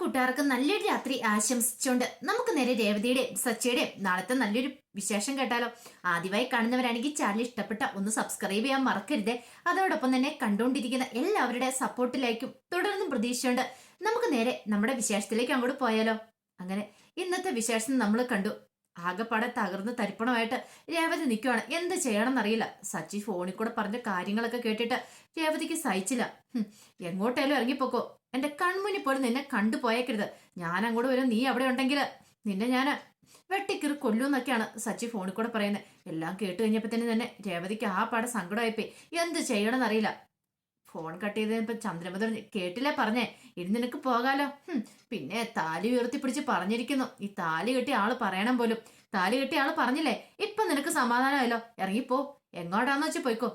കൂട്ടുകാർക്ക് നല്ലൊരു രാത്രി ആശംസിച്ചുകൊണ്ട് നമുക്ക് നേരെ രേവതിയുടെയും സച്ചിയുടെയും നാളത്തെ നല്ലൊരു വിശേഷം കേട്ടാലോ. ആദ്യമായി കാണുന്നവരാണെങ്കിൽ ചാനൽ ഇഷ്ടപ്പെട്ട ഒന്ന് സബ്സ്ക്രൈബ് ചെയ്യാൻ മറക്കരുത്. അതോടൊപ്പം തന്നെ കണ്ടുകൊണ്ടിരിക്കുന്ന എല്ലാവരുടെ സപ്പോർട്ടിലേക്കും തുടർന്നും പ്രതീക്ഷിച്ചുകൊണ്ട് നമുക്ക് നേരെ നമ്മുടെ വിശേഷത്തിലേക്ക് അങ്ങോട്ട് പോയാലോ. അങ്ങനെ ഇന്നത്തെ വിശേഷം നമ്മൾ കണ്ടു. ആകെപ്പാടെ തകർന്ന് തരിപ്പണമായിട്ട് രേവതി നിൽക്കുവാണ്. എന്ത് ചെയ്യണമെന്നറിയില്ല. സച്ചി ഫോണിൽ കൂടെ പറഞ്ഞ കാര്യങ്ങളൊക്കെ കേട്ടിട്ട് രേവതിക്ക് സഹിച്ചില്ല. എങ്ങോട്ടേലും ഇറങ്ങിപ്പോക്കോ, എന്റെ കൺമുന്നിൽ പോലും നിന്നെ കണ്ടുപോയേക്കരുത്. ഞാൻ അങ്ങോട്ട് വരും, നീ അവിടെ ഉണ്ടെങ്കിൽ നിന്നെ ഞാൻ വെട്ടിക്കീറി കൊല്ലൂന്നൊക്കെയാണ് സച്ചി ഫോണിൽ കൂടെ പറയുന്നത്. എല്ലാം കേട്ട് കഴിഞ്ഞപ്പോ തന്നെ രേവതിക്ക് ആ പാടെ സങ്കടമായിപ്പോയി. എന്ത് ചെയ്യണമെന്നറിയില്ല. ഫോൺ കട്ട് ചെയ്തപ്പോ ചന്ദ്രമതി കേട്ടില്ലേ പറഞ്ഞേ, ഇനി നിനക്ക് പോകാലോ. പിന്നെ താലി ഉയർത്തിപ്പിടിച്ച് പറഞ്ഞിരിക്കുന്നു. ഈ താലി കെട്ടിയ ആള് പറയണം പോലും. താലി കെട്ടിയ ആള് പറഞ്ഞില്ലേ, ഇപ്പൊ നിനക്ക് സമാധാനമല്ലോ, ഇറങ്ങിപ്പോ, എങ്ങോട്ടാന്ന് വെച്ച് പോയിക്കോ.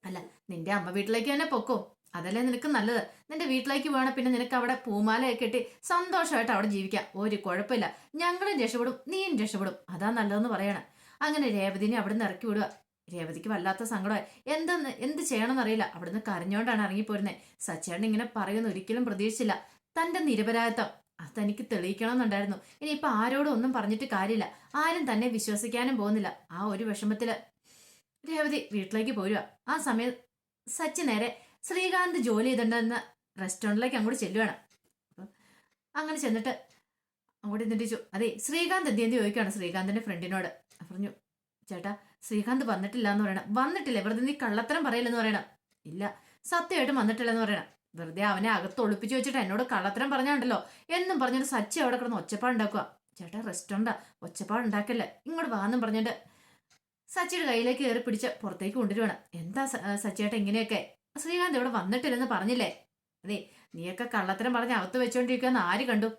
അല്ല, നിന്റെ അമ്മ വീട്ടിലേക്ക് തന്നെ പൊക്കോ, അതല്ലേ നിനക്ക് നല്ലത്. നിന്റെ വീട്ടിലേക്ക് വേണം, പിന്നെ നിനക്ക് അവിടെ പൂമാലയൊക്കെ കെട്ടി സന്തോഷമായിട്ട് അവിടെ ജീവിക്കാം. ഒരു കുഴപ്പമില്ല, ഞങ്ങളും രക്ഷപ്പെടും, നീയും രക്ഷപ്പെടും, അതാ നല്ലതെന്ന് പറയണം. അങ്ങനെ രേവതിനെ അവിടെ നിന്ന് ഇറക്കി വിടുക. രേവതിക്ക് വല്ലാത്ത സങ്കടമായി. എന്ത് ചെയ്യണമെന്നറിയില്ല. അവിടുന്ന് കരഞ്ഞോണ്ടാണ് ഇറങ്ങിപ്പോരുന്നത്. സച്ചേട്ടൻ ഇങ്ങനെ പറയുന്ന ഒരിക്കലും പ്രതീക്ഷിച്ചില്ല. തന്റെ നിരപരാധിത്വം അതെനിക്ക് തെളിയിക്കണമെന്നുണ്ടായിരുന്നു. ഇനിയിപ്പൊ ആരോടും ഒന്നും പറഞ്ഞിട്ട് കാര്യമില്ല. ആരും തന്നെ വിശ്വസിക്കാനും പോകുന്നില്ല. ആ ഒരു വിഷമത്തില് രേവതി വീട്ടിലേക്ക് പോരുക. ആ സമയം സച്ചി നേരെ ശ്രീകാന്ത് ജോലി ചെയ്തിട്ടുണ്ടെന്ന റെസ്റ്റോറൻറ്റിലേക്ക് അങ്ങോട്ട് ചെല്ലുവാണ്. അപ്പം അങ്ങനെ ചെന്നിട്ട് അങ്ങോട്ട് നിന്നിച്ചു. അതെ, ശ്രീകാന്ത് എന്ത് ചോദിക്കുകയാണ് ശ്രീകാന്തിന്റെ ഫ്രണ്ടിനോട്. പറഞ്ഞു, ചേട്ടാ ശ്രീകാന്ത് വന്നിട്ടില്ല എന്ന് പറയണം. വന്നിട്ടില്ല, വെറുതെ നീ കള്ളത്തരം പറയില്ലെന്ന് പറയണം. ഇല്ല, സത്യമായിട്ടും വന്നിട്ടില്ലെന്ന് പറയണം. വെറുതെ അവനെ അകത്ത് ഒളിപ്പിച്ചു വെച്ചിട്ട് എന്നോട് കള്ളത്തരം പറഞ്ഞാണ്ടല്ലോ എന്നും പറഞ്ഞിട്ട് സച്ചി അവിടെ കിടന്ന് ഒച്ചപ്പാടുണ്ടാക്കുക. ചേട്ടാ റെസ്റ്റോറൻറ്റാ, ഒച്ചപ്പാടുണ്ടാക്കല്ലേ, ഇങ്ങോട്ട് വാന്നും പറഞ്ഞിട്ട് സച്ചിയുടെ കയ്യിലേക്ക് കയറി പിടിച്ച് പുറത്തേക്ക് കൊണ്ടുവരുവാണ്. എന്താ സച്ചിയേട്ട ഇങ്ങനെയൊക്കെ? ശ്രീകാന്ത് ഇവിടെ വന്നിട്ടില്ലെന്ന് പറഞ്ഞില്ലേ? അതെ, നീയൊക്കെ കള്ളത്തരം പറഞ്ഞ് അകത്ത് വെച്ചോണ്ടിരിക്കുകയെന്ന് ആര് കണ്ടു?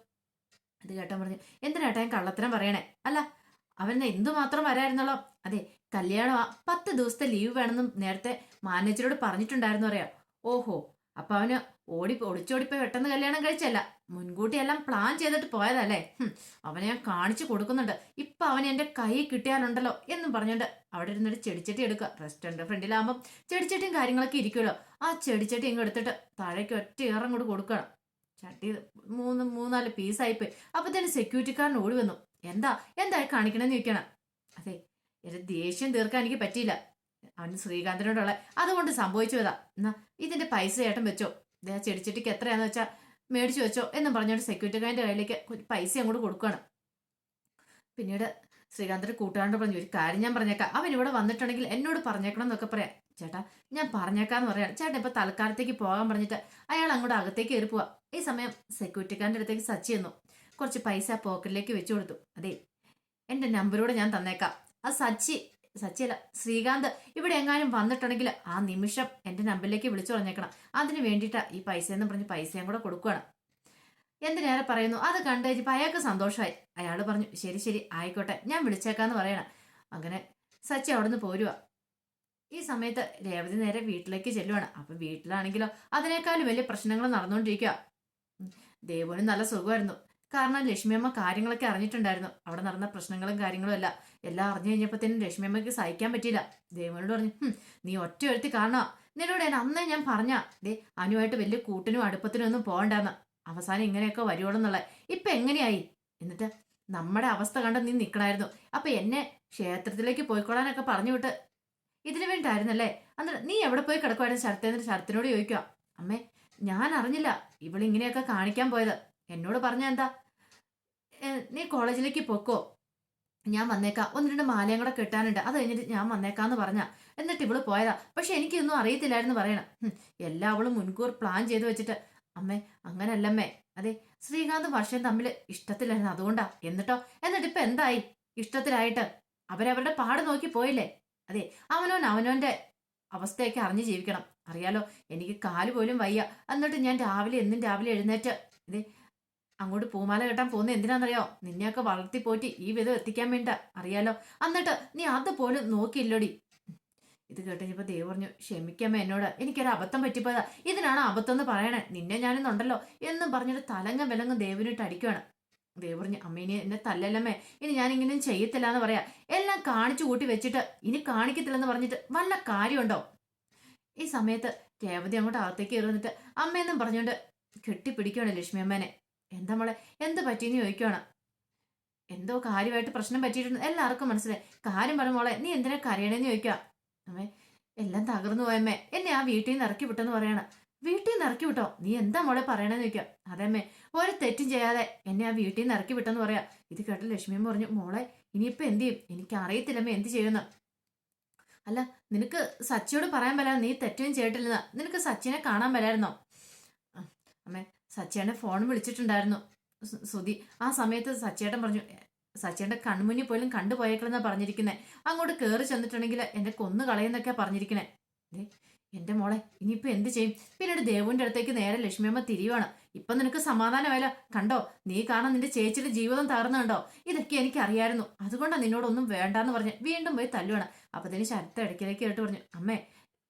അത് കേട്ടാൻ പറഞ്ഞു, എന്തിനാട്ടാ ഞാൻ കള്ളത്തരം പറയണേ? അല്ല, അവൻ എന്തുമാത്രം വരായിരുന്നല്ലോ. അതെ, കല്യാണം 10 ദിവസത്തെ ലീവ് വേണമെന്നും നേരത്തെ മാനേജരോട് പറഞ്ഞിട്ടുണ്ടായിരുന്നു പറയാം. ഓഹോ, അപ്പൊ അവന് ഒളിച്ചോടിപ്പോയി പെട്ടെന്ന് കല്യാണം കഴിച്ചല്ല, മുൻകൂട്ടി എല്ലാം പ്ലാൻ ചെയ്തിട്ട് പോയതല്ലേ. അവനെ ഞാൻ കാണിച്ചു കൊടുക്കുന്നുണ്ട്. ഇപ്പൊ അവൻ എന്റെ കൈ കിട്ടിയാലുണ്ടല്ലോ എന്നും പറഞ്ഞോണ്ട് അവിടെ ഇരുന്നൊരു ചെടിച്ചട്ടി എടുക്കുക. റെസ്റ്റോറന്റ് ഫ്രണ്ടിലാകുമ്പോൾ ചെടിച്ചട്ടിയും കാര്യങ്ങളൊക്കെ ഇരിക്കുമല്ലോ. ആ ചെടിച്ചട്ടി ഇങ്ങ് എടുത്തിട്ട് താഴേക്ക് ഒറ്റ ഏറം കൂടെ കൊടുക്കണം. ചട്ടി 3-4 പീസായിപ്പോയി. അപ്പൊ തന്നെ സെക്യൂരിറ്റിക്കാരൻ ഓടി വന്നു. എന്തായി കാണിക്കണമെന്ന് ചോദിക്കണം. അതെ, എന്റെ ദേഷ്യം തീർക്കാൻ എനിക്ക് പറ്റിയില്ല. അവന് ശ്രീകാന്തിനോടുള്ള അതുകൊണ്ട് സംഭവിച്ചു പോയതാ. എന്നാ ഇതിന്റെ പൈസ ചേട്ടൻ വെച്ചോ, ഇതേ ചെടിച്ചട്ടിക്ക് എത്രയാന്ന് വെച്ചാ മേടിച്ചു വെച്ചോ എന്നും പറഞ്ഞോണ്ട് സെക്യൂരിറ്റിക്കാരന്റെ കയ്യിലേക്ക് പൈസ അങ്ങോട്ട് കൊടുക്കുകയാണ്. പിന്നീട് ശ്രീകാന്തിന്റെ കൂട്ടുകാരനോട് പറഞ്ഞു, ഒരു കാര്യം ഞാൻ പറഞ്ഞേക്കാം, അവൻ ഇവിടെ വന്നിട്ടുണ്ടെങ്കിൽ എന്നോട് പറഞ്ഞേക്കണം എന്നൊക്കെ പറയാം. ചേട്ടാ ഞാൻ പറഞ്ഞേക്കാന്ന് പറയാം. ചേട്ടൻ ഇപ്പൊ തൽക്കാലത്തേക്ക് പോകാൻ പറഞ്ഞിട്ട് അയാൾ അങ്ങോട്ട് അകത്തേക്ക് കയറി പോവാ. ഈ സമയം സെക്യൂരിറ്റിക്കാരന്റെ അടുത്തേക്ക് സച്ചി ചെന്നു. കുറച്ച് പൈസ പോക്കറ്റിലേക്ക് വെച്ചു കൊടുത്തു. അതെ, എന്റെ നമ്പറൂടെ ഞാൻ തന്നേക്കാം. ആ സച്ചിയല്ല, ശ്രീകാന്ത് ഇവിടെ എങ്ങാനും വന്നിട്ടുണ്ടെങ്കിൽ ആ നിമിഷം എന്റെ നമ്പറിലേക്ക് വിളിച്ചു പറഞ്ഞേക്കണം. അതിന് വേണ്ടിയിട്ടാ ഈ പൈസ എന്ന് പറഞ്ഞ് പൈസയും കൂടെ കൊടുക്കുകയാണ്. എന്തിനേറെ പറയുന്നു. അത് കണ്ടു കഴിഞ്ഞപ്പോ അയാൾക്ക് സന്തോഷമായി. അയാൾ പറഞ്ഞു, ശരി ശരി ആയിക്കോട്ടെ, ഞാൻ വിളിച്ചേക്കാന്ന് പറയണം. അങ്ങനെ സച്ചി അവിടെ നിന്ന് പോരുക. ഈ സമയത്ത് രേവതി നേരെ വീട്ടിലേക്ക് ചെല്ലുവാണ്. അപ്പൊ വീട്ടിലാണെങ്കിലോ അതിനേക്കാളും വലിയ പ്രശ്നങ്ങൾ നടന്നുകൊണ്ടിരിക്കുക. ദേവുവിന് നല്ല സുഖമായിരുന്നു. കാരണം ലക്ഷ്മിയമ്മ കാര്യങ്ങളൊക്കെ അറിഞ്ഞിട്ടുണ്ടായിരുന്നു. അവിടെ നടന്ന പ്രശ്നങ്ങളും കാര്യങ്ങളും എല്ലാം അറിഞ്ഞു കഴിഞ്ഞപ്പോഴത്തേനും ലക്ഷ്മിയമ്മയ്ക്ക് സഹിക്കാൻ പറ്റിയില്ല. ദേവനോട് പറഞ്ഞു, നീ ഒറ്റ ഒരുത്തി കാണാം, നിന്നോട് ഞാൻ അന്നേ ഞാൻ പറഞ്ഞ അനുവായിട്ട് വലിയ കൂട്ടിനും അടുപ്പത്തിനും ഒന്നും പോകണ്ടെന്ന്. അവസാനം ഇങ്ങനെയൊക്കെ വരുവോളെന്നുള്ള ഇപ്പൊ എങ്ങനെയായി? എന്നിട്ട് നമ്മുടെ അവസ്ഥ കണ്ട് നീ നിൽക്കണായിരുന്നു. അപ്പൊ എന്നെ ക്ഷേത്രത്തിലേക്ക് പോയിക്കൊള്ളാനൊക്കെ പറഞ്ഞു വിട്ട് ഇതിനു വേണ്ടിയിട്ടായിരുന്നല്ലേ? എന്നിട്ട് നീ എവിടെ പോയി കിടക്കുമായിരുന്നു? ശരത്തിനോട് ചോദിക്കുക. അമ്മേ, ഞാൻ അറിഞ്ഞില്ല ഇവളിങ്ങനെയൊക്കെ കാണിക്കാൻ പോയത്. എന്നോട് പറഞ്ഞ എന്താ, നീ കോളേജിലേക്ക് പൊക്കോ, ഞാൻ വന്നേക്കാം, 1-2 മാലയും കൂടെ കെട്ടാനുണ്ട്, അത് കഴിഞ്ഞിട്ട് ഞാൻ വന്നേക്കാന്ന് പറഞ്ഞ. എന്നിട്ട് ഇവള് പോയതാ. പക്ഷെ എനിക്കൊന്നും അറിയത്തില്ലായിരുന്നു പറയണം. എല്ലാം അവള് മുൻകൂർ പ്ലാൻ ചെയ്ത് വെച്ചിട്ട്. അമ്മേ അങ്ങനല്ലമ്മേ, അതെ ശ്രീകാന്ത് വർഷം തമ്മിൽ ഇഷ്ടത്തിലായിരുന്നു, അതുകൊണ്ടാ. എന്നിട്ടിപ്പൊ എന്തായി? ഇഷ്ടത്തിലായിട്ട് അവരവരുടെ പാട് നോക്കി പോയില്ലേ? അതെ, അവനോന്റെ അവസ്ഥയൊക്കെ അറിഞ്ഞു ജീവിക്കണം. അറിയാലോ, എനിക്ക് കാല് പോലും വയ്യ. എന്നിട്ട് ഞാൻ എന്നും രാവിലെ എഴുന്നേറ്റ് ഇതേ അങ്ങോട്ട് പൂമാല കെട്ടാൻ പോകുന്ന എന്തിനാണെന്നറിയോ? നിന്നെയൊക്കെ വളർത്തി പോറ്റി ഈ വിധം എത്തിക്കാൻ വേണ്ട, അറിയാലോ. എന്നിട്ട് നീ അതുപോലും നോക്കിയില്ലോടി. ഇത് കേട്ടുകഴിഞ്ഞപ്പോ ദേവ് പറഞ്ഞു, ക്ഷമിക്കമ്മ എന്നോട്, എനിക്കൊരു അബദ്ധം പറ്റിപ്പോയതാ. ഇതിനാണ് അബദ്ധം എന്ന് പറയണേ, നിന്നെ ഞാനിന്നുണ്ടല്ലോ എന്നും പറഞ്ഞിട്ട് തലങ്ങും വിലങ്ങും ദേവിനിട്ട് അടിക്കുവാണ്. ദേവ് പറഞ്ഞു, അമ്മീനെ എന്നെ തല്ലല്ലമ്മേ, ഇനി ഞാൻ ഇങ്ങനെ ചെയ്യത്തില്ല എന്ന് പറയാ. എല്ലാം കാണിച്ചു കൂട്ടി വെച്ചിട്ട് ഇനി കാണിക്കത്തില്ലെന്ന് പറഞ്ഞിട്ട് വല്ല കാര്യമുണ്ടോ? ഈ സമയത്ത് രേവതി അങ്ങോട്ട് അകത്തേക്ക് കയറി വന്നിട്ട് അമ്മയെന്നും പറഞ്ഞുകൊണ്ട് കെട്ടിപ്പിടിക്കുകയാണ് ലക്ഷ്മി അമ്മേനെ. എന്താ മോളെ, എന്ത് പറ്റിയെന്ന് ചോദിക്കുവാണ്. എന്തോ കാര്യമായിട്ട് പ്രശ്നം പറ്റിയിട്ടുണ്ട്, എല്ലാവർക്കും മനസ്സിലായി. കാര്യം പറഞ്ഞ മോളെ, നീ എന്തിനാ കരയണേന്ന് ചോദിക്കുക. അമ്മേ, എല്ലാം തകർന്നു പോയമ്മേ, എന്നെ ആ വീട്ടിൽ നിന്ന് ഇറക്കി വിട്ടെന്ന് പറയണ. വീട്ടിൽ നിന്ന് ഇറക്കി വിട്ടോ? നീ എന്താ മോളെ പറയണെന്ന് ചോദിക്കുക. അതേമ്മേ, ഒരു തെറ്റും ചെയ്യാതെ എന്നെ ആ വീട്ടിൽ നിന്ന് ഇറക്കി വിട്ടെന്ന് പറയാ. ഇത് കേട്ട് ലക്ഷ്മിയും പറഞ്ഞു, മോളെ ഇനിയിപ്പോ എന്ത് ചെയ്യും? എനിക്ക് അറിയത്തില്ലമ്മേ എന്ത് ചെയ്യുന്ന. അല്ല, നിനക്ക് സച്ചിയോട് പറയാൻ പറ്റാ നീ തെറ്റും ചെയ്തിട്ടില്ലെന്ന്. നിനക്ക് സച്ചിനെ കാണാൻ പറ്റായിരുന്നോ? അമ്മേ, സച്ചിയുടെ ഫോൺ വിളിച്ചിട്ടുണ്ടായിരുന്നു സുധി. ആ സമയത്ത് സച്ചിയേട്ടൻ പറഞ്ഞു, സച്ചിയുടെ കൺമുന്നിൽ പോലും കണ്ടുപോയേക്കളെന്നാ പറഞ്ഞിരിക്കുന്നത്. അങ്ങോട്ട് കയറി ചെന്നിട്ടുണ്ടെങ്കിൽ എന്നെ കൊന്നു കളയുന്നൊക്കെയാ പറഞ്ഞിരിക്കണേ. എന്റെ മോളെ ഇനിയിപ്പോ എന്ത് ചെയ്യും? പിന്നീട് ദേവുവിന്റെ അടുത്തേക്ക് നേരെ ലക്ഷ്മിയമ്മ തിരിയുവാണ്. ഇപ്പൊ നിനക്ക് സമാധാനമായല്ലോ. കണ്ടോ, നീ കാണാൻ നിന്റെ ചേച്ചിയുടെ ജീവിതം തകർന്നുണ്ടോ? ഇതൊക്കെ എനിക്ക് അറിയായിരുന്നു, അതുകൊണ്ടാണ് നിന്നോടൊന്നും വേണ്ടാന്ന് പറഞ്ഞ് വീണ്ടും പോയി തല്ലുവാണ്. അപ്പത്തേന് ശരത്ത് ഇടയ്ക്കിടയ്ക്ക് കേട്ട് പറഞ്ഞു, അമ്മേ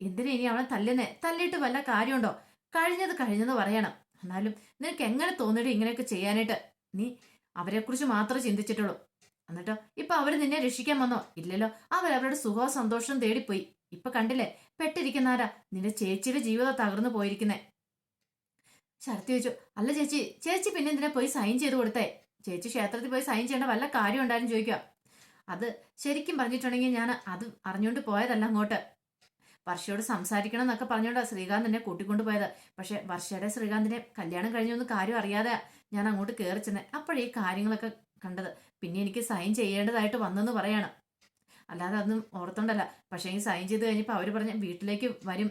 എന്തിനാ ഇനി അവളെ തല്ലുന്നേ? തല്ലിയിട്ട് വല്ല കാര്യമുണ്ടോ? കഴിഞ്ഞത് കഴിഞ്ഞെന്ന് പറയണം. എന്നാലും നിനക്ക് എങ്ങനെ തോന്നിയിട്ട് ഇങ്ങനെയൊക്കെ ചെയ്യാനായിട്ട്? നീ അവരെക്കുറിച്ച് മാത്രമേ ചിന്തിച്ചിട്ടുള്ളൂ. എന്നിട്ടോ ഇപ്പൊ അവര് നിന്നെ രക്ഷിക്കാൻ വന്നോ? ഇല്ലല്ലോ, അവരവരുടെ സുഖവും സന്തോഷവും തേടിപ്പോയി. ഇപ്പൊ കണ്ടില്ലേ, പെട്ടിരിക്കുന്നാരാ? നിന്റെ ചേച്ചിയുടെ ജീവിതം തകർന്നു പോയിരിക്കുന്നേ. ശരത്ത് ചോദിച്ചു, അല്ല ചേച്ചി, ചേച്ചി പിന്നെ എന്തിനാ പോയി സൈൻ ചെയ്ത് കൊടുത്തേ? ചേച്ചി ക്ഷേത്രത്തിൽ പോയി സൈൻ ചെയ്യേണ്ട വല്ല കാര്യം ഉണ്ടായിരുന്നു ചോദിക്കുക. അത് ശരിക്കും പറഞ്ഞിട്ടുണ്ടെങ്കിൽ ഞാൻ അത് അറിഞ്ഞുകൊണ്ട് പോയതല്ല അങ്ങോട്ട്. വർഷയോട് സംസാരിക്കണം എന്നൊക്കെ പറഞ്ഞോണ്ടാ ശ്രീകാന്ത് എന്നെ കൂട്ടിക്കൊണ്ടു പോയത്. പക്ഷെ വർഷയുടെ ശ്രീകാന്തിനെ കല്യാണം കഴിഞ്ഞൊന്നും കാര്യം അറിയാതെ ഞാൻ അങ്ങോട്ട് കയറി ചെന്നെ. അപ്പോഴേ ഈ കാര്യങ്ങളൊക്കെ കണ്ടത്. പിന്നെ എനിക്ക് സൈൻ ചെയ്യേണ്ടതായിട്ട് വന്നെന്ന് പറയാണ്. അല്ലാതെ അതൊന്നും ഓർത്തോണ്ടല്ല. പക്ഷേ ഈ സൈൻ ചെയ്ത് കഴിഞ്ഞപ്പോൾ അവർ പറഞ്ഞ വീട്ടിലേക്ക് വരും,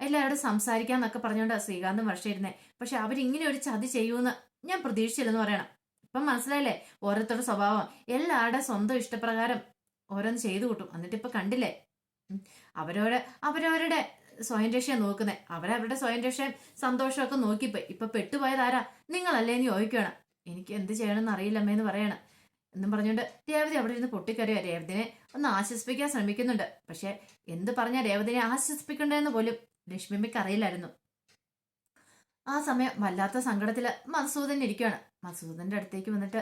എല്ലാവരോടും സംസാരിക്കാന്നൊക്കെ പറഞ്ഞുകൊണ്ട് ശ്രീകാന്തും വർഷയിരുന്നേ. പക്ഷെ അവരിങ്ങനെ ഒരു ചതി ചെയ്യുമെന്ന് ഞാൻ പ്രതീക്ഷിച്ചില്ലെന്ന് പറയണം. ഇപ്പം മനസ്സിലായില്ലേ ഓരോരുത്തരുടെ സ്വഭാവം? എല്ലാവരുടെ സ്വന്തം ഇഷ്ടപ്രകാരം ഓരോന്ന് ചെയ്തു കൂട്ടും. എന്നിട്ട് ഇപ്പൊ കണ്ടില്ലേ, അവരവരുടെ സ്വയം രക്ഷയെ നോക്കുന്നേ. അവരവരുടെ സ്വയം രക്ഷയും സന്തോഷമൊക്കെ നോക്കിപ്പോയി. ഇപ്പൊ പെട്ടുപോയത് ആരാ? നിങ്ങളല്ലേ എന്ന് ചോദിക്കുകയാണ്. എനിക്ക് എന്ത് ചെയ്യണമെന്ന് അറിയില്ലമ്മേന്ന് പറയണം എന്നും പറഞ്ഞുകൊണ്ട് രേവതി അവിടെ ഇരുന്ന് പൊട്ടിക്കറിയാ. രേവതിനെ ഒന്ന് ആശ്വസിപ്പിക്കാൻ ശ്രമിക്കുന്നുണ്ട്. പക്ഷെ എന്ത് പറഞ്ഞാൽ രേവതിനെ ആശ്വസിപ്പിക്കണ്ടെന്ന് പോലും ലക്ഷ്മിമ്മയ്ക്ക് അറിയില്ലായിരുന്നു. ആ സമയം വല്ലാത്ത സങ്കടത്തില് മധുസൂദൻ ഇരിക്കുകയാണ്. മധുസൂദന്റെ അടുത്തേക്ക് വന്നിട്ട്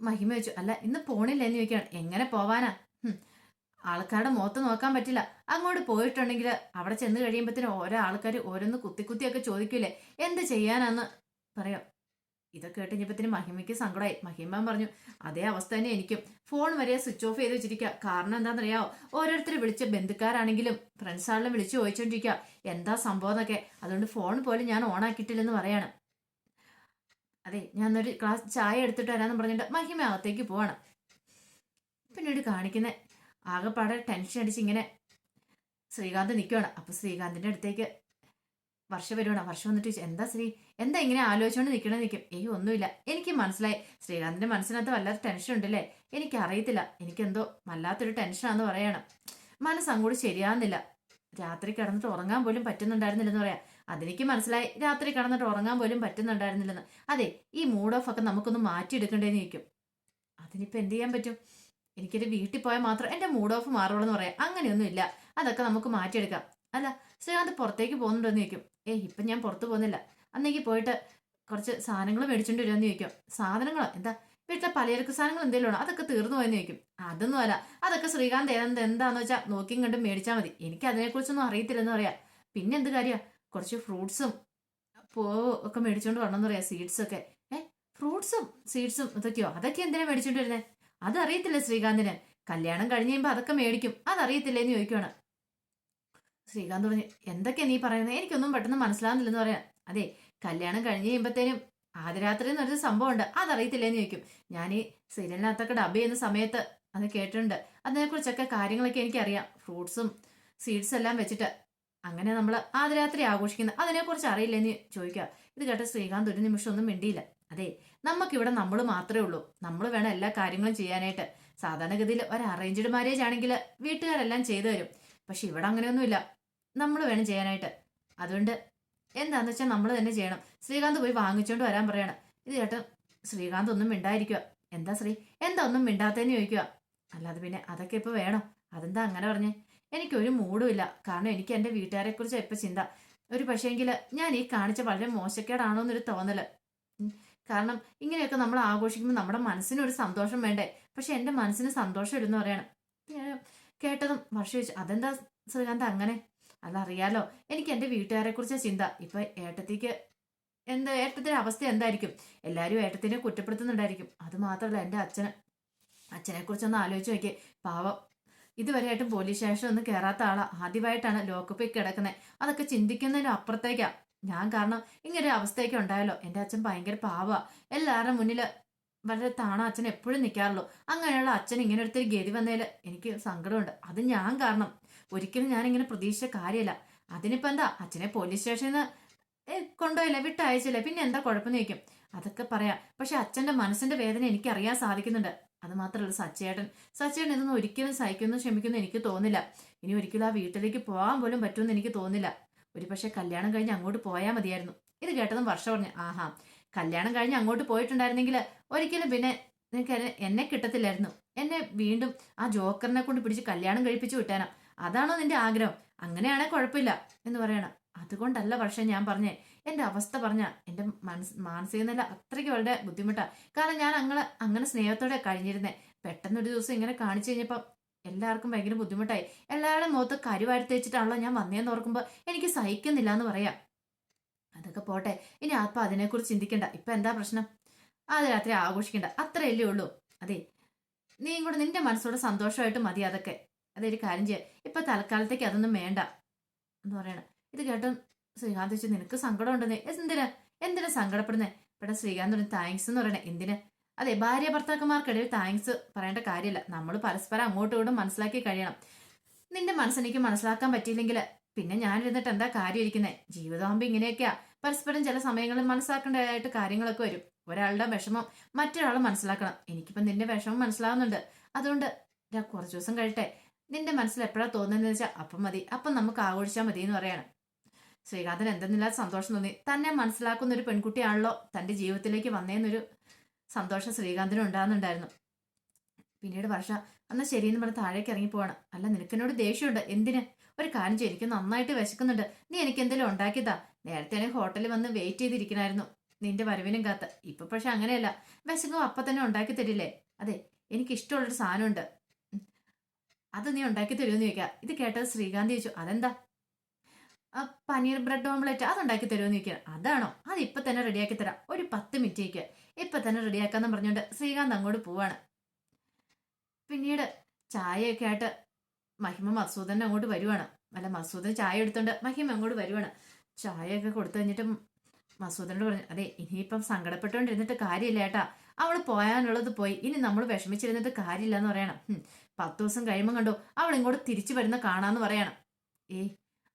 മഹിമ വെച്ചു, അല്ല ഇന്ന് പോണില്ലെന്ന് ചോദിക്കുകയാണ്. എങ്ങനെ പോവാനാ? ആൾക്കാരുടെ മുഖത്ത് നോക്കാൻ പറ്റില്ല. അങ്ങോട്ട് പോയിട്ടുണ്ടെങ്കിൽ അവിടെ ചെന്ന് കഴിയുമ്പോഴത്തേനും ഓരോ ആൾക്കാർ ഓരോന്ന് കുത്തി കുത്തിയൊക്കെ ചോദിക്കൂലേ, എന്ത് ചെയ്യാനാന്ന് പറയാം. ഇതൊക്കെ കേട്ടുകഴിഞ്ഞപ്പത്തിന് മഹിമയ്ക്ക് സങ്കടമായി. മഹിമ പറഞ്ഞു, അതേ അവസ്ഥ തന്നെ എനിക്കും. ഫോൺ വരെ സ്വിച്ച് ഓഫ് ചെയ്ത് വെച്ചിരിക്കുക. കാരണം എന്താണെന്നറിയാമോ? ഓരോരുത്തർ വിളിച്ച ബന്ധുക്കാരാണെങ്കിലും ഫ്രണ്ട്സാണെങ്കിലും വിളിച്ചു ചോദിച്ചോണ്ടിരിക്കുക എന്താ സംഭവം എന്നൊക്കെ. അതുകൊണ്ട് ഫോൺ പോലും ഞാൻ ഓൺ ആക്കിയിട്ടില്ലെന്ന് പറയാണ്. അതെ, ഞാൻ ഒരു ഗ്ലാസ് ചായ എടുത്തിട്ട് വരാമെന്ന് പറഞ്ഞിട്ട് മഹിമ അകത്തേക്ക് പോവാണ്. പിന്നീട് കാണിക്കുന്ന ആകെപ്പാടെ ടെൻഷൻ അടിച്ച് ഇങ്ങനെ ശ്രീകാന്ത് നിൽക്കുകയാണ്. അപ്പൊ ശ്രീകാന്തിന്റെ അടുത്തേക്ക് വർഷ വരുവാണ്. വർഷം വന്നിട്ട് ചോദിച്ചു, എന്താ ശ്രീ, എന്താ ഇങ്ങനെ ആലോചിച്ചുകൊണ്ട് നിൽക്കണമെന്ന് നിൽക്കും. ഒന്നുമില്ല, എനിക്ക് മനസ്സിലായി ശ്രീകാന്തിന്റെ മനസ്സിനകത്ത് വല്ലാത്ത ടെൻഷൻ ഉണ്ടല്ലേ. എനിക്ക് അറിയത്തില്ല, എനിക്കെന്തോ വല്ലാത്തൊരു ടെൻഷനാന്ന് പറയാണ്. മനസ്സങ്ങോട്ട് ശരിയാവുന്നില്ല. രാത്രി കിടന്നിട്ട് ഉറങ്ങാൻ പോലും പറ്റുന്നുണ്ടായിരുന്നില്ലെന്ന് പറയാം. അതെനിക്ക് മനസ്സിലായി, രാത്രി കിടന്നിട്ട് ഉറങ്ങാൻ പോലും പറ്റുന്നുണ്ടായിരുന്നില്ലെന്ന്. അതെ, ഈ മൂഡ് ഓഫ് ഒക്കെ നമുക്കൊന്ന് മാറ്റിയെടുക്കണ്ടേന്ന് ചോദിക്കും. അതിനിപ്പോൾ എന്ത് ചെയ്യാൻ പറ്റും? എനിക്കൊരു വീട്ടിൽ പോയാൽ മാത്രം എൻ്റെ മൂഡ് ഓഫ് മാറുള്ളൂ എന്ന് പറയാം. അങ്ങനെയൊന്നും ഇല്ല, അതൊക്കെ നമുക്ക് മാറ്റിയെടുക്കാം. അല്ല, ശ്രീകാന്ത് പുറത്തേക്ക് പോകുന്നുണ്ടോ എന്ന് ചോദിക്കും. ഇപ്പം ഞാൻ പുറത്ത് പോകുന്നില്ല, അന്നേക്ക് പോയിട്ട് കുറച്ച് സാധനങ്ങൾ മേടിച്ചോണ്ട് വരുമെന്ന് ചോദിക്കും. സാധനങ്ങളോ? എന്താ? വീട്ടിലെ പലചരക്ക് സാധനങ്ങൾ എന്തെങ്കിലും ആണോ? അതൊക്കെ തീർന്നു പോയെന്ന് ചോദിക്കും. അതൊന്നും അല്ല, അതൊക്കെ ശ്രീകാന്ത് എന്താന്ന് വെച്ചാൽ നോക്കിയും കണ്ടും മേടിച്ചാൽ മതി. എനിക്ക് അതിനെക്കുറിച്ചൊന്നും അറിയത്തില്ലെന്ന് പറയാം. പിന്നെ എന്ത് കാര്യമാണ്? കുറച്ച് ഫ്രൂട്ട്സും പൂവും ഒക്കെ മേടിച്ചോണ്ട് വരണമെന്ന് പറയാം. സീഡ്സൊക്കെ. ഫ്രൂട്ട്സും സീഡ്സും ഇതൊക്കെയോ? അതൊക്കെ എന്തിനാ മേടിച്ചോണ്ട് വരുന്നത്? അതറിയത്തില്ല ശ്രീകാന്തിന്. കല്യാണം കഴിഞ്ഞ് കഴിയുമ്പോൾ അതൊക്കെ മേടിക്കും, അതറിയത്തില്ലേന്ന് ചോദിക്കുവാണ്. ശ്രീകാന്ത് പറഞ്ഞു, എന്തൊക്കെയാ നീ പറയുന്നത്? എനിക്കൊന്നും പെട്ടെന്ന് മനസ്സിലാവുന്നില്ലെന്ന് പറയാം. അതെ, കല്യാണം കഴിഞ്ഞ് കഴിയുമ്പോഴത്തേനും ആദ്യരാത്രി എന്നൊരു സംഭവം ഉണ്ട്, അതറിയത്തില്ലേന്ന് ചോദിക്കും. ഞാൻ ഈ സീരിയലിനകത്തൊക്കെ ഡബ് ചെയ്യുന്ന സമയത്ത് അത് കേട്ടിട്ടുണ്ട്. അതിനെക്കുറിച്ചൊക്കെ കാര്യങ്ങളൊക്കെ എനിക്കറിയാം. ഫ്രൂട്ട്സും സീഡ്സ് എല്ലാം വെച്ചിട്ട് അങ്ങനെ നമ്മൾ ആദ്യരാത്രി ആഘോഷിക്കുന്നത്, അതിനെക്കുറിച്ച് അറിയില്ലെന്ന് ചോദിക്കുക. ഇത് കേട്ട ശ്രീകാന്ത് ഒരു നിമിഷം ഒന്നും മിണ്ടിയില്ല. അതെ, നമുക്കിവിടെ നമ്മൾ മാത്രമേ ഉള്ളൂ, നമ്മൾ വേണം എല്ലാ കാര്യങ്ങളും ചെയ്യാനായിട്ട്. സാധാരണഗതിയിൽ ഒരു അറേഞ്ച്ഡ് മാരേജ് ആണെങ്കിൽ വീട്ടുകാരെല്ലാം ചെയ്തു തരും. പക്ഷെ ഇവിടെ അങ്ങനെയൊന്നുമില്ല, നമ്മൾ വേണം ചെയ്യാനായിട്ട്. അതുകൊണ്ട് എന്താന്ന് വെച്ചാൽ നമ്മൾ തന്നെ ചെയ്യണം. ശ്രീകാന്ത് പോയി വാങ്ങിച്ചോണ്ട് വരാൻ പറയണം. ഇത് കേട്ട് ശ്രീകാന്ത് ഒന്നും മിണ്ടായിരിക്കുക. എന്താ ശ്രീ, എന്താ ഒന്നും മിണ്ടാത്തേന്ന് ചോദിക്കുക. അല്ലാതെ പിന്നെ അതൊക്കെ ഇപ്പൊ വേണോ? അതെന്താ അങ്ങനെ പറഞ്ഞേ? എനിക്കൊരു മൂഡും ഇല്ല. കാരണം എനിക്ക് എൻ്റെ വീട്ടുകാരെ കുറിച്ച് ഇപ്പൊ ചിന്ത. ഒരു പക്ഷേങ്കിൽ ഞാൻ ഈ കാണിച്ച വളരെ മോശക്കേടാണോ എന്നൊരു തോന്നല്. കാരണം ഇങ്ങനെയൊക്കെ നമ്മൾ ആഘോഷിക്കുമ്പോൾ നമ്മുടെ മനസ്സിനൊരു സന്തോഷം വേണ്ടേ? പക്ഷെ എൻ്റെ മനസ്സിന് സന്തോഷം ഇല്ലെന്ന് പറയണം. കേട്ടതും വർഷം ചോദിച്ചു, അതെന്താ ശ്രീകാന്ത് അങ്ങനെ? അതറിയാലോ, എനിക്ക് എൻ്റെ വീട്ടുകാരെ കുറിച്ച് ചിന്ത. ഇപ്പൊ ഏട്ടത്തിക്ക് എന്താ ഏട്ടത്തിന്റെ അവസ്ഥ എന്തായിരിക്കും? എല്ലാവരും ഏട്ടത്തിനെ കുറ്റപ്പെടുത്തുന്നുണ്ടായിരിക്കും. അത് മാത്രമല്ല എൻ്റെ അച്ഛനെ കുറിച്ചൊന്ന് ആലോചിച്ച് നോക്കിയേ. പാവം, ഇതുവരെയായിട്ടും പോലീസ് സ്റ്റേഷൻ ഒന്നും കയറാത്ത ആളാ. ആദ്യമായിട്ടാണ് ലോക്കപ്പിൽ കിടക്കുന്നത്. അതൊക്കെ ചിന്തിക്കുന്നതിനും അപ്പുറത്തേക്കാ. ഞാൻ കാരണം ഇങ്ങനെ ഒരു അവസ്ഥയൊക്കെ ഉണ്ടായല്ലോ. എൻ്റെ അച്ഛൻ ഭയങ്കര പാവാ. എല്ലാവരുടെ മുന്നിൽ വളരെ താണ അച്ഛൻ എപ്പോഴും നിൽക്കാറുള്ളൂ. അങ്ങനെയുള്ള അച്ഛൻ ഇങ്ങനെ ഒരുത്തൊരു ഗതി വന്നതിൽ എനിക്ക് സങ്കടമുണ്ട്. അത് ഞാൻ കാരണം. ഒരിക്കലും ഞാനിങ്ങനെ പ്രതീക്ഷിച്ച കാര്യമല്ല. അതിനിപ്പോ എന്താ, അച്ഛനെ പോലീസ് സ്റ്റേഷനിൽ നിന്ന് കൊണ്ടുപോയില്ലേ, വിട്ടയച്ചില്ലേ, പിന്നെ എന്താ കുഴപ്പമെന്ന് ചോദിക്കും. അതൊക്കെ പറയാം. പക്ഷെ അച്ഛന്റെ മനസ്സിന്റെ വേദന എനിക്ക് അറിയാൻ സാധിക്കുന്നുണ്ട്. അത് മാത്രമല്ല, സച്ചേട്ടൻ ഇതൊന്നും ഒരിക്കലും സഹിക്കുന്നു ക്ഷമിക്കുന്നു എനിക്ക് തോന്നില്ല. ഇനി ഒരിക്കലും ആ വീട്ടിലേക്ക് പോകാൻ പോലും പറ്റുമെന്ന് എനിക്ക് തോന്നില്ല. ഒരു പക്ഷെ കല്യാണം കഴിഞ്ഞ് അങ്ങോട്ട് പോയാൽ മതിയായിരുന്നു. ഇത് കേട്ടതും വർഷ പറഞ്ഞു, ആഹാ, കല്യാണം കഴിഞ്ഞ് അങ്ങോട്ട് പോയിട്ടുണ്ടായിരുന്നെങ്കിൽ ഒരിക്കലും പിന്നെ നിനക്ക് എന്നെ കിട്ടത്തില്ലായിരുന്നു. എന്നെ വീണ്ടും ആ ജോക്കറിനെ കൊണ്ട് പിടിച്ച് കല്യാണം കഴിപ്പിച്ചു വിട്ടാനാ. അതാണോ നിന്റെ ആഗ്രഹം? അങ്ങനെയാണെ കുഴപ്പമില്ല എന്ന് പറയണം. അതുകൊണ്ടല്ല വർഷം ഞാൻ പറഞ്ഞേ. എൻ്റെ അവസ്ഥ പറഞ്ഞ എൻ്റെ മാനസിക നില അത്രയ്ക്ക് വളരെ ബുദ്ധിമുട്ടാണ്. കാരണം ഞാൻ അങ്ങനെ സ്നേഹത്തോടെ കഴിഞ്ഞിരുന്നേ. പെട്ടെന്നൊരു ദിവസം ഇങ്ങനെ കാണിച്ചു കഴിഞ്ഞപ്പം എല്ലാവർക്കും ഭയങ്കര ബുദ്ധിമുട്ടായി. എല്ലാവരുടെ മുഖത്ത് കരുവാരി തേച്ചിട്ടാണല്ലോ ഞാൻ വന്നേന്ന് ഓർക്കുമ്പോൾ എനിക്ക് സഹിക്കുന്നില്ല എന്ന് പറയാം. അതൊക്കെ പോട്ടെ, ഇനി അപ്പം അതിനെക്കുറിച്ച് ചിന്തിക്കണ്ട. ഇപ്പം എന്താ പ്രശ്നം? അത് രാത്രി ആഘോഷിക്കണ്ട, അത്രയല്ലേ ഉള്ളൂ. അതെ, നീയും കൂടെ നിന്റെ മനസ്സോടെ സന്തോഷമായിട്ട് മതി അതൊക്കെ. അതൊരു കാര്യം ചെയ്യാം. ഇപ്പൊ തൽക്കാലത്തേക്ക് അതൊന്നും വേണ്ട എന്ന് പറയണം. ഇത് കേട്ടും ശ്രീകാന്ത് വെച്ച്, നിനക്ക് സങ്കടം ഉണ്ടെന്നേ. എന്തിനാ സങ്കടപ്പെടുന്നേ? ഇവിടെ ശ്രീകാന്ത് പറഞ്ഞു, താങ്ക്സ് എന്ന് പറയണേ. എന്തിന്? അതെ, ഭാര്യ ഭർത്താക്കന്മാർക്കിടയിൽ താങ്ക്സ് പറയേണ്ട കാര്യമില്ല. നമ്മൾ പരസ്പരം അങ്ങോട്ടും ഇങ്ങോട്ടും മനസ്സിലാക്കി കഴിയണം. നിന്റെ മനസ്സെനിക്ക് മനസ്സിലാക്കാൻ പറ്റിയില്ലെങ്കിൽ പിന്നെ ഞാൻ ഇരുന്നിട്ട് എന്താ കാര്യം ഇരിക്കുന്നത്? ജീവിതമാകുമ്പോൾ ഇങ്ങനെയൊക്കെയാ. പരസ്പരം ചില സമയങ്ങളിൽ മനസ്സിലാക്കേണ്ടതായിട്ട് കാര്യങ്ങളൊക്കെ വരും. ഒരാളുടെ വിഷമം മറ്റൊരാൾ മനസ്സിലാക്കണം. എനിക്കിപ്പം നിന്റെ വിഷമം മനസ്സിലാവുന്നുണ്ട്. അതുകൊണ്ട് ഞാൻ കുറച്ച് ദിവസം കഴിട്ടെ. നിന്റെ മനസ്സിൽ എപ്പോഴാണ് തോന്നുന്നതെന്ന് വെച്ചാൽ അപ്പം മതി, അപ്പം നമുക്ക് ആഘോഷിച്ചാൽ മതി എന്ന് പറയണം. ശ്രീകാന്തിന് എന്തെന്നില്ലാത്ത സന്തോഷം തോന്നി. തന്നെ മനസ്സിലാക്കുന്ന ഒരു പെൺകുട്ടിയാണല്ലോ തന്റെ ജീവിതത്തിലേക്ക് വന്നേന്നൊരു സന്തോഷം ശ്രീകാന്തിനും ഉണ്ടാകുന്നുണ്ടായിരുന്നു. പിന്നീട് വർഷ, എന്നാൽ ശരിയെന്ന് പറഞ്ഞ് താഴേക്ക് ഇറങ്ങി പോവാണ്. അല്ല, നിനക്കെന്നോട് ദേഷ്യമുണ്ട്? എന്തിന്? ഒരു കാര്യം ചെയ്യും, എനിക്ക് നന്നായിട്ട് വിശക്കുന്നുണ്ട്. നീ എനിക്ക് എന്തെങ്കിലും ഉണ്ടാക്കിയതാ. നേരത്തെ ആണെങ്കിൽ ഹോട്ടലിൽ വന്ന് വെയിറ്റ് ചെയ്തിരിക്കണായിരുന്നു നിന്റെ വരവിനും കാത്ത്. ഇപ്പൊ പക്ഷെ അങ്ങനെയല്ല. വിശക്കും അപ്പം തന്നെ ഉണ്ടാക്കി തരില്ലേ? അതെ, എനിക്ക് ഇഷ്ടമുള്ളൊരു സാധനമുണ്ട്, അത് നീ ഉണ്ടാക്കി തരുമെന്ന് ചോദിക്കുക. ഇത് കേട്ടത് ശ്രീകാന്ത് ചോദിച്ചു, അതെന്താ? പനീർ ബ്രെഡ് ഓംലെറ്റ് അതുണ്ടാക്കി തരുമെന്ന് ചോദിക്കുക. അതാണോ? അത് ഇപ്പൊ തന്നെ റെഡിയാക്കി തരാം, ഒരു 10 മിനിറ്റേക്ക് ഇപ്പൊ തന്നെ റെഡിയാക്കാന്ന് പറഞ്ഞുകൊണ്ട് ശ്രീകാന്ത് അങ്ങോട്ട് പോവാണ്. പിന്നീട് ചായയൊക്കെ ആയിട്ട് മഹിമ മസൂദനെ അങ്ങോട്ട് വരുവാണ്. അല്ല, മസൂദൻ ചായ എടുത്തോണ്ട് മഹിമ അങ്ങോട്ട് വരുവാണ്. ചായയൊക്കെ കൊടുത്തു കഴിഞ്ഞിട്ട് മസൂദനോട് പറഞ്ഞു, അതെ, ഇനിയിപ്പം സങ്കടപ്പെട്ടുകൊണ്ടിരുന്നിട്ട് കാര്യമില്ല ഏട്ടാ. അവള് പോയാനുള്ളത് പോയി. ഇനി നമ്മൾ വിഷമിച്ചിരുന്നിട്ട് കാര്യമില്ല എന്ന് പറയണം. 10 ദിവസം കഴിയുമ്പോൾ കണ്ടോ അവൾ ഇങ്ങോട്ട് തിരിച്ചു വരുന്ന കാണാന്ന് പറയണം.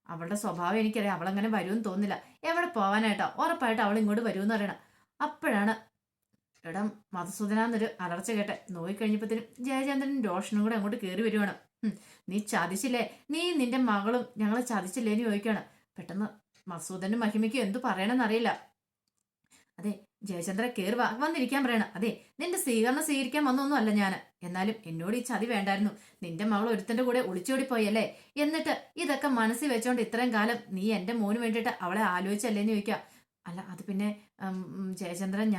അവളുടെ സ്വഭാവം എനിക്കറിയാം. അവളങ്ങനെ വരുമെന്ന് തോന്നില്ല. എവിടെ പോവാനായിട്ടോ? ഉറപ്പായിട്ട് അവൾ ഇങ്ങോട്ട് വരുമെന്ന് പറയണം. അപ്പോഴാണ് എടാ മധുസൂദനാന്നൊരു അലർച്ച കേട്ടെ. നോയിക്കഴിഞ്ഞപ്പോഴത്തേനും ജയചന്ദ്രനും രോഷനും കൂടെ അങ്ങോട്ട് കയറി വരുവാണ്. നീ ചതിച്ചില്ലേ? നീ നിന്റെ മകളും ഞങ്ങളെ ചതിച്ചില്ലേന്ന് ചോദിക്കുകയാണ്. പെട്ടെന്ന് മസൂദനും മഹിമയ്ക്കും എന്തു പറയണമെന്നറിയില്ല. അതെ, ജയചന്ദ്ര കയറി വന്നിരിക്കാൻ പറയണം. അതെ, നിന്റെ സ്വീകരണം സ്വീകരിക്കാൻ വന്നൊന്നും അല്ല ഞാൻ. എന്നാലും എന്നോട് ഈ ചതി വേണ്ടായിരുന്നു. നിന്റെ മകൾ ഒരുത്തന്റെ കൂടെ ഒളിച്ചോടിപ്പോയല്ലേ? എന്നിട്ട് ഇതൊക്കെ മനസ്സിൽ വെച്ചോണ്ട് ഇത്രയും കാലം നീ എന്റെ മോന് വേണ്ടിയിട്ട് അവളെ ആലോചിച്ചല്ലേന്ന് ചോദിക്കുക. അല്ല, അത് പിന്നെ ജയചന്ദ്രൻ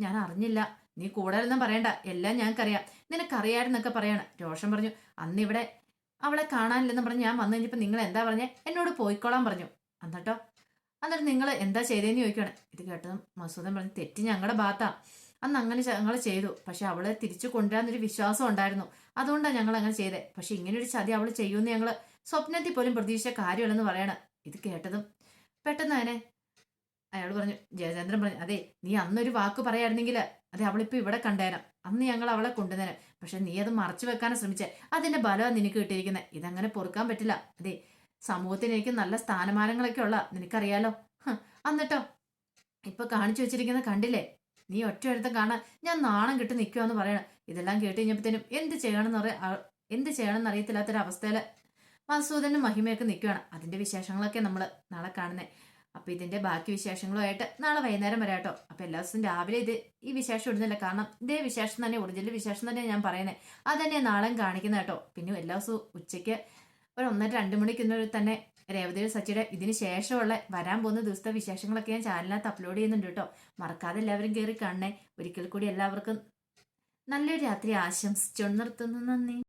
ഞാൻ അറിഞ്ഞില്ല. നീ കൂടുതലൊന്നും പറയണ്ട, എല്ലാം ഞങ്ങൾക്കറിയാം. നിനക്കറിയാമെന്നൊക്കെ പറയാണ്. രോഷൻ പറഞ്ഞു, അന്ന് ഇവിടെ അവളെ കാണാനില്ലെന്ന് പറഞ്ഞ് ഞാൻ വന്നു കഴിഞ്ഞപ്പോൾ നിങ്ങൾ എന്താ പറഞ്ഞേ? എന്നോട് പോയിക്കോളാൻ പറഞ്ഞു. എന്നിട്ട് നിങ്ങൾ എന്താ ചെയ്തതെന്ന് ചോദിക്കുകയാണ്. ഇത് കേട്ടതും മസൂദൻ പറഞ്ഞു, തെറ്റ് ഞങ്ങളുടെ ഭാഗത്താ. അന്ന് അങ്ങനെ ഞങ്ങൾ ചെയ്തു. പക്ഷെ അവളെ തിരിച്ചു കൊണ്ടുവരാന്നൊരു വിശ്വാസം ഉണ്ടായിരുന്നു. അതുകൊണ്ടാണ് ഞങ്ങൾ അങ്ങനെ ചെയ്തേ. പക്ഷെ ഇങ്ങനൊരു ചതി അവൾ ചെയ്യുമെന്ന് ഞങ്ങൾ സ്വപ്നത്തിൽ പോലും പ്രതീക്ഷിച്ച കാര്യമല്ലെന്ന് പറയണം. ഇത് കേട്ടതും പെട്ടെന്ന് തന്നെ അയാൾ പറഞ്ഞു, ജയചന്ദ്രൻ പറഞ്ഞു, അതെ, നീ അന്നൊരു വാക്ക് പറയായിരുന്നെങ്കിൽ അതെ അവളിപ്പോ ഇവിടെ കണ്ടേനം. അന്ന് ഞങ്ങൾ അവളെ കൊണ്ടുവന്നേനെ. പക്ഷെ നീ അത് മറച്ചു വെക്കാനും ശ്രമിച്ചേ. അതിന്റെ ബലമാണ് നിനക്ക് കിട്ടിയിരിക്കുന്നത്. ഇതങ്ങനെ പൊറുക്കാൻ പറ്റില്ല. അതെ, സമൂഹത്തിന് എനിക്ക് നല്ല സ്ഥാനമാനങ്ങളൊക്കെ ഉള്ള നിനക്കറിയാലോ. എന്നിട്ടോ ഇപ്പൊ കാണിച്ചു വെച്ചിരിക്കുന്ന കണ്ടില്ലേ? നീ ഒറ്റ എടുത്തും കാണാൻ ഞാൻ നാണം കിട്ടി നിൽക്കുവാന്ന് പറയണം. ഇതെല്ലാം കേട്ട് കഴിഞ്ഞപ്പോഴത്തേനും എന്ത് ചെയ്യണമെന്ന് അറിയത്തില്ലാത്തൊരവസ്ഥയില് മസൂദനും മഹിമയൊക്കെ നിൽക്കുകയാണ്. അതിന്റെ വിശേഷങ്ങളൊക്കെ നമ്മൾ നാളെ കാണുന്നത്. അപ്പൊ ഇതിന്റെ ബാക്കി വിശേഷങ്ങളുമായിട്ട് നാളെ വൈകുന്നേരം വരാം കേട്ടോ. അപ്പൊ എല്ലാ ദിവസവും രാവിലെ ഈ വിശേഷം ഇടുന്നില്ല. കാരണം ഇതേ വിശേഷം തന്നെ, ഒറിജിനൽ വിശേഷം തന്നെ ഞാൻ പറയുന്നത്. അത് തന്നെ നാളെയും കാണിക്കുന്ന കേട്ടോ. പിന്നെ എല്ലാ ദിവസവും ഉച്ചയ്ക്ക് ഒരു 1:30-2 മണിക്കുള്ളിൽ തന്നെ രേവതിയുടെ സച്ചിയുടെ ഇതിന് ശേഷമുള്ള വരാൻ പോകുന്ന ദിവസത്തെ വിശേഷങ്ങളൊക്കെ ഞാൻ ചാനലിനകത്ത് അപ്ലോഡ് ചെയ്യുന്നുണ്ട് കേട്ടോ. മറക്കാതെ എല്ലാവരും കയറി കാണണേ. ഒരിക്കൽ കൂടി എല്ലാവർക്കും നല്ലൊരു രാത്രി ആശംസിച്ചു നിർത്തുന്നു. നന്ദി.